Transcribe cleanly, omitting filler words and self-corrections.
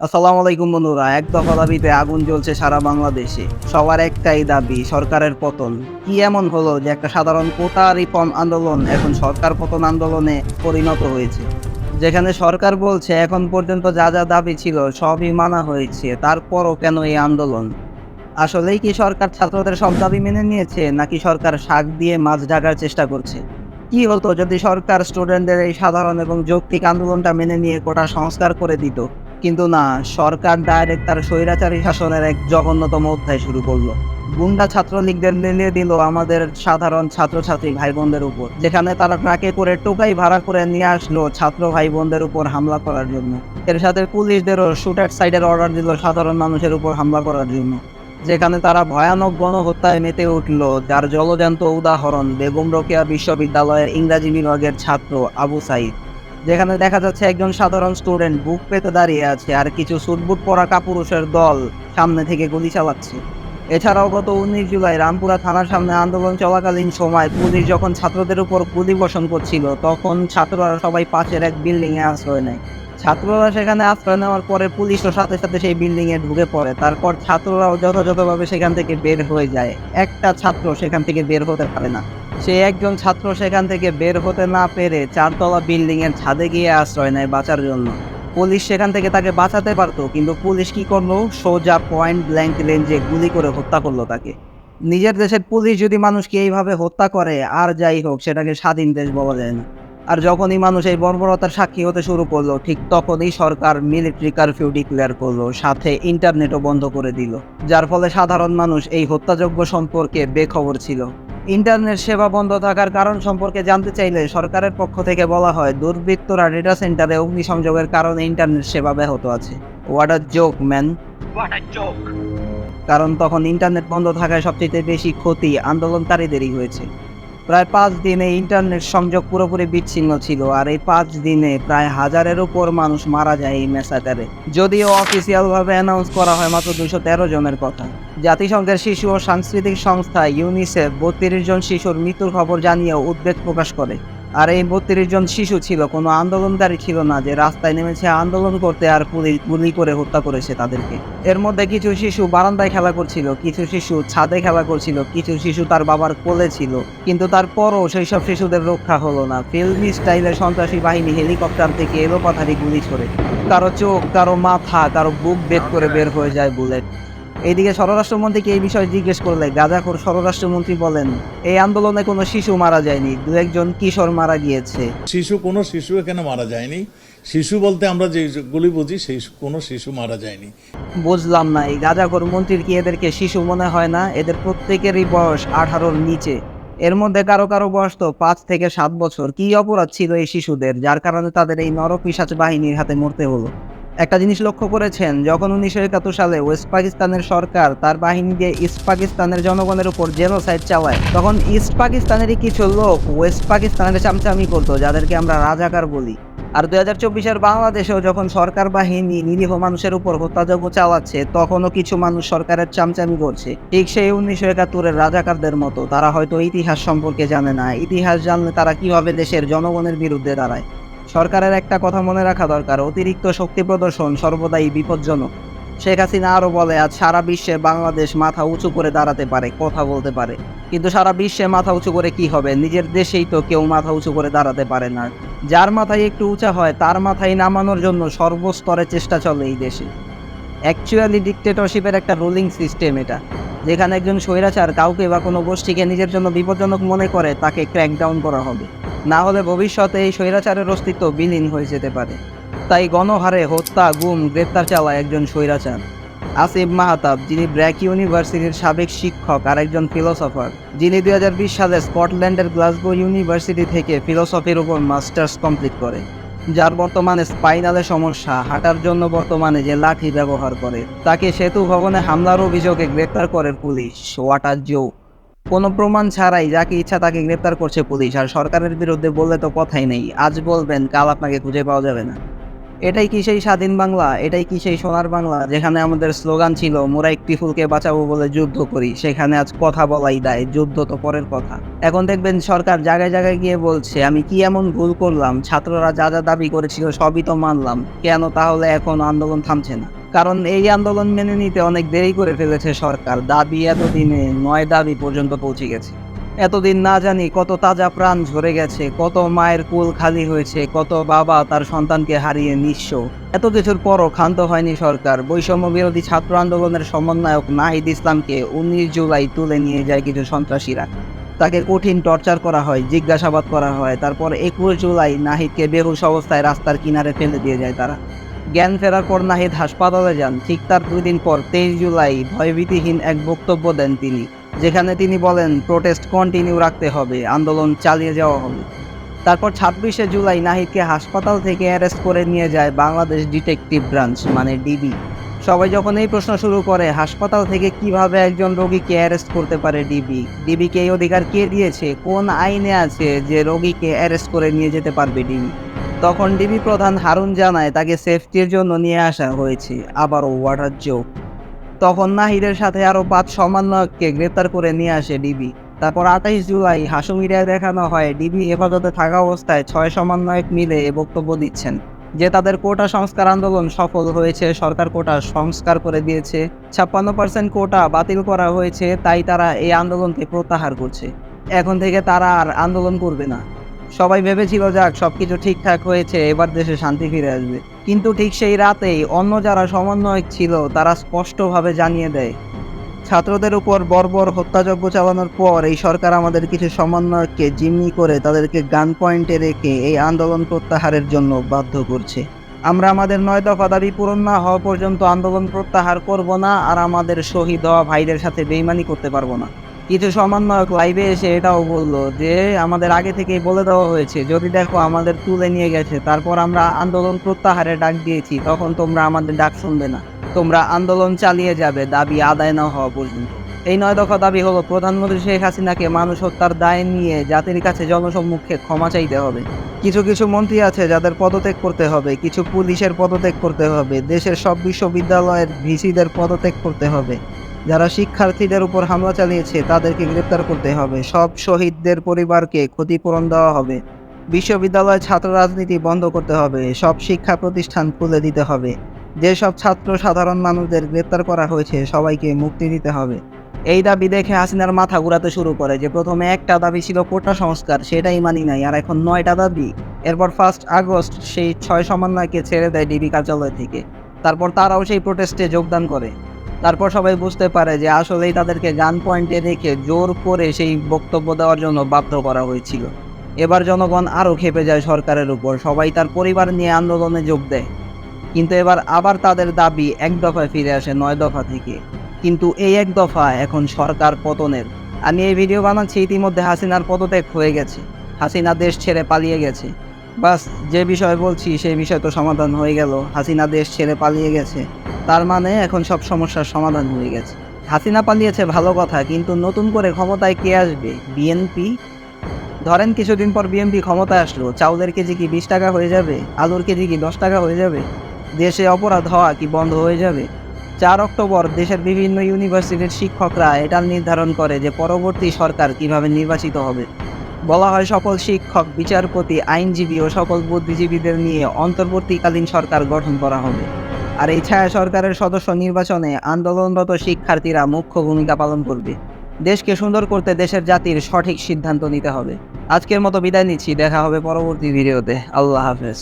আসসালামু আলাইকুম বন্ধুরা। এক দফা দাবিতে আগুন জ্বলছে সারা বাংলাদেশে। সবার একটাই দাবি, সরকারের পতন। কি এমন হলো যে একটা সাধারণ কোটা রিফর্ম আন্দোলন এখন সরকার পতন আন্দোলনে পরিণত হয়েছে? যেখানে সরকার বলছে এখন পর্যন্ত যা যা দাবি ছিল সবই মানা হয়েছে, তারপরও কেন এই আন্দোলন? আসলেই কি সরকার ছাত্রদের সব দাবি মেনে নিয়েছে, নাকি সরকার শাক দিয়ে মাছ ঢাকার চেষ্টা করছে? কি হতো যদি সরকার স্টুডেন্টদের এই সাধারণ এবং যৌক্তিক আন্দোলনটা মেনে নিয়ে কোটা সংস্কার করে দিত? কিন্তু না, সরকার ডাইরেক্ট তার স্বৈরাচারী শাসনের এক জঘন্যতম অধ্যায় শুরু করলো। গুন্ডা ছাত্রলীগদের লেলিয়ে দিল আমাদের সাধারণ ছাত্রছাত্রী ভাই বোনদের উপর, যেখানে তারা ট্রাকে করে টোকাই ভাড়া করে নিয়ে আসলো ছাত্র ভাই বোনদের উপর হামলা করার জন্য। এর সাথে পুলিশদেরও শুট অ্যাট সাইডের অর্ডার দিল সাধারণ মানুষের উপর হামলা করার জন্য, যেখানে তারা ভয়ানক গণহত্যায় মেতে উঠল, যার জলজ্যান্ত উদাহরণ বেগম রোকেয়া বিশ্ববিদ্যালয়ের ইংরাজি বিভাগের ছাত্র আবু সাইদ। যেখানে দেখা যাচ্ছে একজন সাধারণ স্টুডেন্ট বুক পেতে দাঁড়িয়ে আছে আর কিছু সুটবুট পরা কাপুরুষের দল সামনে থেকে গুলি চালাচ্ছে। এছাড়াও গত 19 জুলাই রামপুরা থানার সামনে আন্দোলন চলাকালীন সময় পুলিশ যখন ছাত্রদের উপর গুলি বর্ষণ করছিল, তখন ছাত্ররা সবাই পাশের এক বিল্ডিং এ আশ্রয় নেয়। ছাত্ররা সেখানে আশ্রয় নেওয়ার পরে পুলিশও সাথে সাথে সেই বিল্ডিং এ ঢুকে পড়ে। তারপর ছাত্ররাও যথাযথভাবে সেখান থেকে বের হয়ে যায়। একটা ছাত্র সেখান থেকে বের হতে পারে না। সে একজন ছাত্র সেখান থেকে বের হতে না পেরে 4 তলা বিল্ডিং এর ছাদে গিয়ে আশ্রয় নেয় বাঁচার জন্য। পুলিশ সেখান থেকে তাকে বাঁচাতে পারতো, কিন্তু পুলিশ কি করলো? সোজা পয়েন্ট ব্ল্যাঙ্ক রেঞ্জে গুলি করে হত্যা করলো তাকে। নিজের দেশের পুলিশ যদি মানুষকে এইভাবে হত্যা করে, আর যাই হোক, সেটাকে স্বাধীন দেশ বলা যায় না। আর যখনই মানুষ এই বর্বরতার সাক্ষী হতে শুরু করলো, ঠিক তখনই সরকার মিলিটারি কারফিউ ডিক্লেয়ার করলো, সাথে ইন্টারনেটও বন্ধ করে দিল। যার ফলে সাধারণ মানুষ এই হত্যাযজ্ঞ সম্পর্কে বেখবর ছিল। ইন্টারনেট সেবা বন্ধ থাকার কারণ সম্পর্কে জানতে চাইলে সরকারের পক্ষ থেকে বলা হয় দুর্বৃত্তরা ডেটা সেন্টারে অগ্নিসংযোগের কারণে ইন্টারনেট সেবা ব্যাহত আছে। What a joke man! কারণ তখন ইন্টারনেট বন্ধ থাকায় সবচেয়ে বেশি ক্ষতি আন্দোলনকারীদেরই হয়েছে। প্রায় 5 দিনে ইন্টারনেট সংযোগ পুরোপুরি বিচ্ছিন্ন ছিল, আর এই 5 দিনে প্রায় 1000-এর উপর মানুষ মারা যায় এই ম্যাসাকারে। যদিও অফিসিয়াল ভাবে অ্যানাউন্স করা হয় মাত্র 213 জনের কথা। জাতিসংঘের শিশু ও সাংস্কৃতিক সংস্থা ইউনিসেফ 32 জন শিশুর মৃত্যুর খবর জানিয়ে উদ্বেগ প্রকাশ করে। আর এই 32 জন শিশু ছিল কোনো আন্দোলনকারী ছিল না, যে রাস্তায় নেমেছে আন্দোলন করতে আর পুলিশ গুলি করে হত্যা করেছে তাদেরকে। এর মধ্যে কিছু শিশু বারান্দায় খেলা করছিল, কিছু শিশু ছাদে খেলা করছিল, কিছু শিশু তার বাবার কোলে ছিল। কিন্তু তারপরও সেই সব শিশুদের রক্ষা হলো না। ফিল্মি স্টাইলে সন্ত্রাসী বাহিনী হেলিকপ্টার থেকে এলোপাথারি গুলি ছোড়ে। কারো চোখ, কারো মাথা, কারো বুক বের করে বের হয়ে যায় বুলেট। এইদিকে স্বরাষ্ট্রমন্ত্রীকে এই বিষয়ে জিজ্ঞেস করলে গাঁজাখোর স্বরাষ্ট্রমন্ত্রী বলেন, এই আন্দোলনে কোনো শিশু মারা যায়নি, 2-1 কিশোর মারা গিয়েছে। কোনো শিশু এখানে মারা যায়নি। শিশু বলতে আমরা যেগুলি বুঝি সেই কোনো শিশু মারা যায়নি। বুঝলাম না, এই গাঁজাখোর মন্ত্রীর কি এদেরকে শিশু মনে হয় না? এদের প্রত্যেকেরই বয়স 18-র নিচে। এর মধ্যে কারো কারো বয়স তো 5 থেকে 7 বছর। কি অপরাধ ছিল এই শিশুদের, যার কারণে তাদের এই নরপিশাচ বাহিনীর হাতে মরতে হলো? একটা জিনিস লক্ষ্য করেছেন, যখন 1971 সালে ওয়েস্ট পাকিস্তানের সরকার তার বাহিনী দিয়ে ইস্ট পাকিস্তানের জনগণের উপর জেনোসাইড চালায়, তখন ইস্ট পাকিস্তানেরই কিছু লোক ওয়েস্ট পাকিস্তানের চামচামি করতো, যাদেরকে আমরা রাজাকার বলি। আর 2024-এর বাংলাদেশেও যখন সরকার বাহিনী নিরীহ মানুষের উপর হত্যাযজ্ঞ চালাচ্ছে, তখনও কিছু মানুষ সরকারের চামচামি করছে, ঠিক সেই 1971-এর রাজাকারদের মতো। তারা হয়তো ইতিহাস সম্পর্কে জানে না। ইতিহাস জানলে তারা কিভাবে দেশের জনগণের বিরুদ্ধে দাঁড়ায়। সরকারের একটা কথা মনে রাখা দরকার, অতিরিক্ত শক্তি প্রদর্শন সর্বদাই বিপজ্জনক। শেখ হাসিনা আরো বলে, আজ সারা বিশ্বে বাংলাদেশ মাথা উঁচু করে দাঁড়াতে পারে, কথা বলতে পারে। কিন্তু সারা বিশ্বে মাথা উঁচু করে কি হবে? নিজের দেশেই তো কেউ মাথা উঁচু করে দাঁড়াতে পারে না। যার মাথায় একটু উঁচা হয় তার মাথায় নামানোর জন্য সর্বস্তরে চেষ্টা চলে এই দেশে। অ্যাকচুয়ালি ডিক্টেটরশিপের একটা রুলিং সিস্টেম এটা, যেখানে একজন স্বৈরাচার কাউকে বা কোনো গোষ্ঠীকে নিজের জন্য বিপজ্জনক মনে করে তাকে ক্র্যাকডাউন করা হবে। না হলে ভবিষ্যতে এই স্বৈরাচারের অস্তিত্ব বিলীন হয়ে যেতে পারে। তাই গণহারে হত্যা, গুম, গ্রেপ্তার চালায় একজন স্বৈরাচার। আসিফ মাহতাব, যিনি ব্র্যাক ইউনিভার্সিটির সাবেক শিক্ষক আর একজন ফিলোসফার, যিনি 2020 সালে স্কটল্যান্ডের গ্লাসগো ইউনিভার্সিটি থেকে ফিলোসফির উপর মাস্টার্স কমপ্লিট করে, যার বর্তমানে স্পাইনালে সমস্যা, হাঁটার জন্য বর্তমানে যে লাঠি ব্যবহার করে, তাকে সেতু ভবনে হামলার অভিযোগে গ্রেপ্তার করে পুলিশ। What a joke! কোনো প্রমাণ ছাড়াই যাকে ইচ্ছা তাকে গ্রেপ্তার করছে পুলিশ, আর সরকারের বিরুদ্ধে বললে তো কথাই নেই। আজ বলবেন, কাল আপনাকে খুঁজে পাওয়া যাবে না। এটাই কি সেই স্বাধীন বাংলা? এটাই কি সেই সোনার বাংলা যেখানে আমাদের স্লোগান ছিল মোরা একটি ফুলকে বাঁচাবো বলে যুদ্ধ করি, সেখানে আজ কথা বলাই দায়, যুদ্ধ তো পরের কথা। এখন দেখবেন সরকার জায়গায় জায়গায় গিয়ে বলছে আমি কি এমন ভুল করলাম, ছাত্ররা যা যা দাবি করেছিল সবই তো মানলাম, কেন তাহলে এখন আন্দোলন থামছে না? কারণ এই আন্দোলন মেনে নিতে অনেক দেরি করে ফেলেছে সরকার। দাবি এতদিনে 9 দাবি পর্যন্ত পৌঁছে গেছে। এতদিন না জানি কত তাজা প্রাণ ঝরে গেছে, কত মায়ের কোল খালি হয়েছে, কত বাবা তার সন্তানকে হারিয়ে নিঃস্ব। এত কিছুর পরও ক্ষান্ত হয়নি সরকার। বৈষম্য বিরোধী ছাত্র আন্দোলনের সমন্বয়ক নাহিদ ইসলামকে 19 জুলাই তুলে নিয়ে যায় কিছু সন্ত্রাসীরা। তাকে কঠিন টর্চার করা হয়, জিজ্ঞাসাবাদ করা হয়। তারপর 21 জুলাই নাহিদকে বেহুশ অবস্থায় রাস্তার কিনারে ফেলে দিয়ে যায় তারা। জ্ঞান ফেরার পর নাহিদ হাসপাতালে যান। ঠিক তার 2 দিন পর 23 জুলাই ভয়ভীতিহীন এক বক্তব্য দেন তিনি, যেখানে তিনি বলেন প্রোটেস্ট কন্টিনিউ রাখতে হবে, আন্দোলন চালিয়ে যাওয়া হবে। তারপর 26শে জুলাই নাহিদকে হাসপাতাল থেকে অ্যারেস্ট করে নিয়ে যায় বাংলাদেশ ডিটেকটিভ ব্রাঞ্চ মানে ডিবি। সবাই যখন এই প্রশ্ন শুরু করে হাসপাতাল থেকে কিভাবে একজন রোগীকে অ্যারেস্ট করতে পারে ডিবি, ডিবিকে এই অধিকার কে দিয়েছে, কোন আইনে আছে যে রোগীকে অ্যারেস্ট করে নিয়ে যেতে পারবে ডিবি, তখন ডিবি প্রধান হারুন জানায় তাকে সেফটির জন্য নিয়ে আসা হয়েছে। আবারও ওয়াটার জোক। তখন নাহিদের সাথে আরও 5 সমন্বয়ককে গ্রেপ্তার করে নিয়ে আসে ডিবি। তারপর 28 জুলাই হাসুমিরায় দেখানো হয় ডিবি হেফাজতে থাকা অবস্থায় 6 সমন্বয়ক মিলে এ বক্তব্য দিচ্ছেন যে তাদের কোটা সংস্কার আন্দোলন সফল হয়েছে, সরকার কোটা সংস্কার করে দিয়েছে, 56% কোটা বাতিল করা হয়েছে, তাই তারা এই আন্দোলনকে প্রত্যাহার করছে। এখন থেকে তারা আর আন্দোলন করবে না। সবাই ভেবেছিল যাক সবকিছু ঠিকঠাক হয়েছে, এবার দেশে শান্তি ফিরে আসবে। কিন্তু ঠিক সেই রাতেই অন্য যারা সমন্বয়ক ছিল তারা স্পষ্টভাবে জানিয়ে দেয় ছাত্রদের উপর বর্বর হত্যাযজ্ঞ চালানোর পর এই সরকার আমাদের কিছু সমন্বয়ককে জিম্মি করে তাদেরকে গান পয়েন্টে রেখে এই আন্দোলন প্রত্যাহারের জন্য বাধ্য করছে। আমরা আমাদের 9 দফা দাবি পূরণ না হওয়া পর্যন্ত আন্দোলন প্রত্যাহার করব না, আর আমাদের শহীদ হওয়া ভাইদের সাথে বেইমানি করতে পারবো না। কিছু সমন্বয়ক লাইভে এসে এটাও বললো যে আমাদের আগে থেকেই বলে দেওয়া হয়েছে যদি দেখো আমাদের তুলে নিয়ে গেছে, তারপর আমরা আন্দোলন প্রত্যাহারের ডাক দিয়েছি, তখন তোমরা আমাদের ডাক শুনবে না, তোমরা আন্দোলন চালিয়ে যাবে দাবি আদায় না হওয়া পর্যন্ত। এই 9 দফা দাবি হলো প্রধানমন্ত্রী শেখ হাসিনাকে মানুষ হত্যার দায় নিয়ে জাতির কাছে জনসম্মুখে ক্ষমা চাইতে হবে। কিছু কিছু মন্ত্রী আছে যাদের পদত্যাগ করতে হবে, কিছু পুলিশের পদত্যাগ করতে হবে, দেশের সব বিশ্ববিদ্যালয়ের ভিসিদের পদত্যাগ করতে হবে, যারা শিক্ষার্থীদের উপর হামলা চালিয়েছে তাদেরকে গ্রেপ্তার করতে হবে, সব শহীদদের পরিবারকে ক্ষতিপূরণ দেওয়া হবে, বিশ্ববিদ্যালয়ে ছাত্র রাজনীতি বন্ধ করতে হবে, সব শিক্ষা প্রতিষ্ঠান খুলে দিতে হবে, যেসব ছাত্র সাধারণ মানুষদের গ্রেপ্তার করা হয়েছে সবাইকে মুক্তি দিতে হবে। এই দাবি দেখে হাসিনার মাথা ঘুরাতে শুরু করে যে প্রথমে একটা দাবি ছিল কোটা সংস্কার, সেটাই মানি নাই, আর এখন 9টা দাবি। এরপর 1 আগস্ট সেই 6 সমন্বয়কে ছেড়ে দেয় ডিবি কার্যালয় থেকে। তারপর তারাও সেই প্রোটেস্টে যোগদান করে। তারপর সবাই বুঝতে পারে যে আসলেই তাদেরকে গান পয়েন্টে রেখে জোর করে সেই বক্তব্য দেওয়ার জন্য বাধ্য করা হয়েছিল। এবার জনগণ আরও ক্ষেপে যায় সরকারের উপর, সবাই তার পরিবার নিয়ে আন্দোলনে যোগ দেয়। কিন্তু এবার আবার তাদের দাবি 1 দফায় ফিরে আসে 9 দফা থেকে। কিন্তু এই 1 দফা এখন সরকার পতনের। আমি এই ভিডিও বানাচ্ছি ইতিমধ্যে হাসিনার পদত্যাগ হয়ে গেছে, হাসিনা দেশ ছেড়ে পালিয়ে গেছে। বাস যে বিষয় বলছি সেই বিষয় তো সমাধান হয়ে গেল। হাসিনা দেশ ছেড়ে পালিয়ে গেছে, তার মানে এখন সব সমস্যার সমাধান হয়ে গেছে। হাসিনা পালিয়েছে ভালো কথা, কিন্তু নতুন করে ক্ষমতায় কে আসবে? বিএনপি? ধরেন কিছুদিন পর বিএনপি ক্ষমতায় আসলো, চাউলের কেজি কি 20 টাকা হয়ে যাবে? আলুর কেজি কি 10 টাকা হয়ে যাবে? দেশে অপরাধ হওয়া কি বন্ধ হয়ে যাবে? 4 অক্টোবর দেশের বিভিন্ন ইউনিভার্সিটির শিক্ষকরা এটা নির্ধারণ করে যে পরবর্তী সরকার কিভাবে নির্বাচিত হবে। বলা হয় সকল শিক্ষক, বিচারপতি, আইনজীবী ও সকল বুদ্ধিজীবীদের নিয়ে অন্তর্বর্তীকালীন সরকার গঠন করা হবে। আর এই ছায়া সরকারের সদস্য নির্বাচনে আন্দোলনরত শিক্ষার্থীরা মুখ্য ভূমিকা পালন করবে। দেশকে সুন্দর করতে দেশের জাতির সঠিক সিদ্ধান্ত নিতে হবে। আজকের মতো বিদায় নিচ্ছি, দেখা হবে পরবর্তী ভিডিওতে। আল্লাহ হাফেজ।